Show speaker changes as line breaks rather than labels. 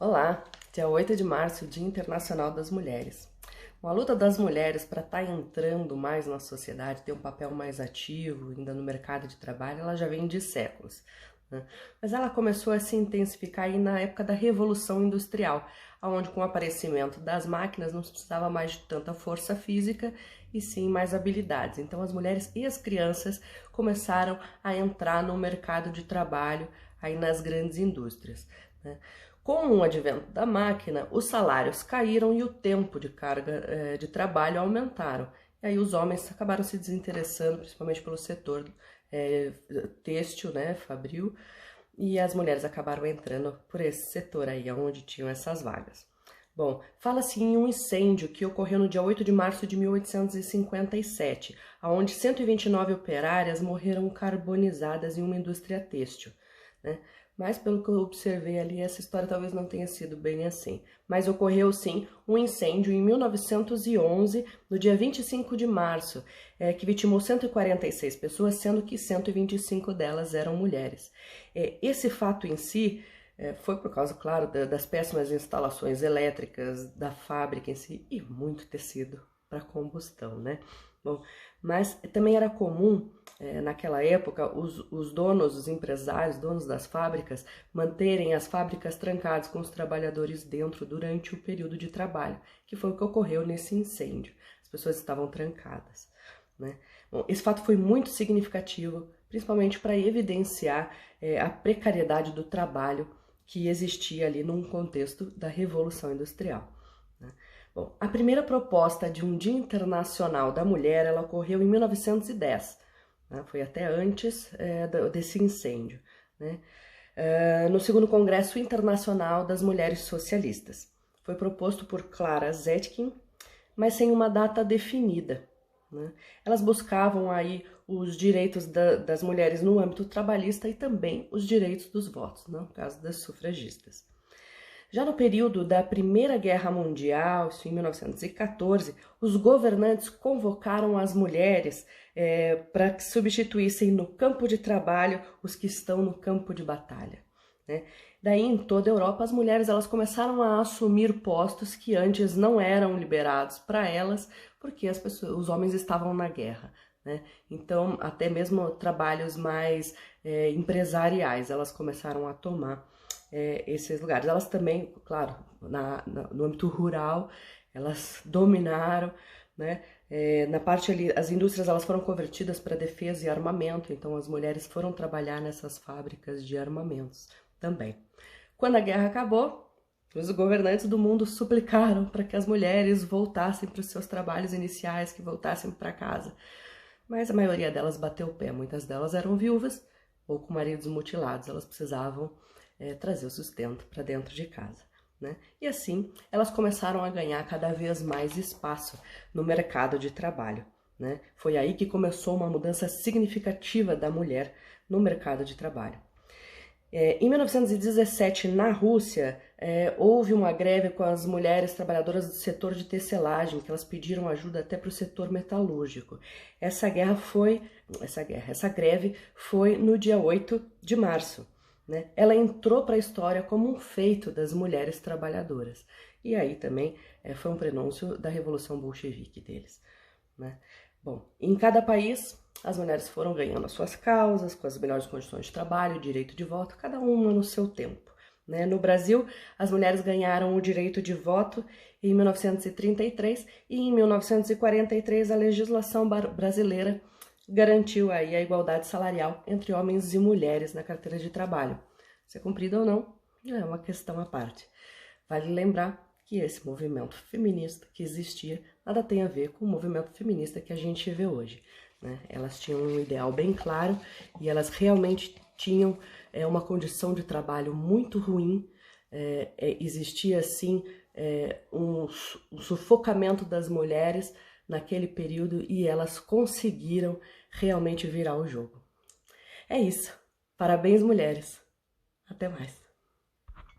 Olá, dia 8 de março, Dia Internacional das Mulheres. A luta das mulheres para estar entrando mais na sociedade, ter um papel mais ativo ainda no mercado de trabalho, ela já vem de séculos, né? Mas ela começou a se intensificar aí na época da Revolução Industrial, onde com o aparecimento das máquinas não se precisava mais de tanta força física e sim mais habilidades. Então as mulheres e as crianças começaram a entrar no mercado de trabalho aí nas grandes indústrias, né? Com o advento da máquina, os salários caíram e o tempo de carga de trabalho aumentaram. E aí os homens acabaram se desinteressando, principalmente pelo setor têxtil, né, fabril, e as mulheres acabaram entrando por esse setor aí, onde tinham essas vagas. Bom, fala-se em um incêndio que ocorreu no dia 8 de março de 1857, onde 129 operárias morreram carbonizadas em uma indústria têxtil, né? Mas pelo que eu observei ali, essa história talvez não tenha sido bem assim. Mas ocorreu sim um incêndio em 1911, no dia 25 de março, que vitimou 146 pessoas, sendo que 125 delas eram mulheres. Esse fato em si foi por causa, claro, das péssimas instalações elétricas da fábrica em si e muito tecido para combustão, né? Bom, mas também era comum, naquela época, os donos, os empresários, donos das fábricas, manterem as fábricas trancadas com os trabalhadores dentro durante o período de trabalho, que foi o que ocorreu nesse incêndio. As pessoas estavam trancadas, né? Bom, esse fato foi muito significativo, principalmente para evidenciar a precariedade do trabalho que existia ali num contexto da Revolução Industrial, né? Bom, a primeira proposta de um Dia Internacional da Mulher, ela ocorreu em 1910, né? Foi até antes desse incêndio, né? No segundo Congresso Internacional das Mulheres Socialistas. Foi proposto por Clara Zetkin, mas sem uma data definida, né? Elas buscavam aí os direitos das mulheres no âmbito trabalhista e também os direitos dos votos, no caso das sufragistas. Já no período da Primeira Guerra Mundial, isso em 1914, os governantes convocaram as mulheres para que substituíssem no campo de trabalho os que estão no campo de batalha, né? Daí, em toda a Europa, as mulheres elas começaram a assumir postos que antes não eram liberados para elas, porque os homens estavam na guerra, né? Então, até mesmo trabalhos mais empresariais, elas começaram a tomar esses lugares. Elas também, claro, no âmbito rural, elas dominaram, né? Na parte ali, as indústrias elas foram convertidas para defesa e armamento, então as mulheres foram trabalhar nessas fábricas de armamentos também. Quando a guerra acabou, os governantes do mundo suplicaram para que as mulheres voltassem para os seus trabalhos iniciais, que voltassem para casa. Mas a maioria delas bateu o pé, muitas delas eram viúvas ou com maridos mutilados, elas precisavam trazer o sustento para dentro de casa, né? E assim, elas começaram a ganhar cada vez mais espaço no mercado de trabalho, né? Foi aí que começou uma mudança significativa da mulher no mercado de trabalho. Em 1917, na Rússia, houve uma greve com as mulheres trabalhadoras do setor de tecelagem, que elas pediram ajuda até para o setor metalúrgico. Essa greve foi no dia 8 de março, né? Ela entrou para a história como um feito das mulheres trabalhadoras. E aí também foi um prenúncio da Revolução Bolchevique deles, né? Bom, em cada país, as mulheres foram ganhando as suas causas, com as melhores condições de trabalho, direito de voto, cada uma no seu tempo, né? No Brasil, as mulheres ganharam o direito de voto em 1933 e em 1943 a legislação brasileira garantiu aí a igualdade salarial entre homens e mulheres na carteira de trabalho. Se é cumprida ou não, é uma questão à parte. Vale lembrar que esse movimento feminista que existia nada tem a ver com o movimento feminista que a gente vê hoje, né? Elas tinham um ideal bem claro e elas realmente tinham uma condição de trabalho muito ruim. Existia assim um sufocamento das mulheres naquele período e elas conseguiram realmente virar o jogo. É isso. Parabéns, mulheres. Até mais.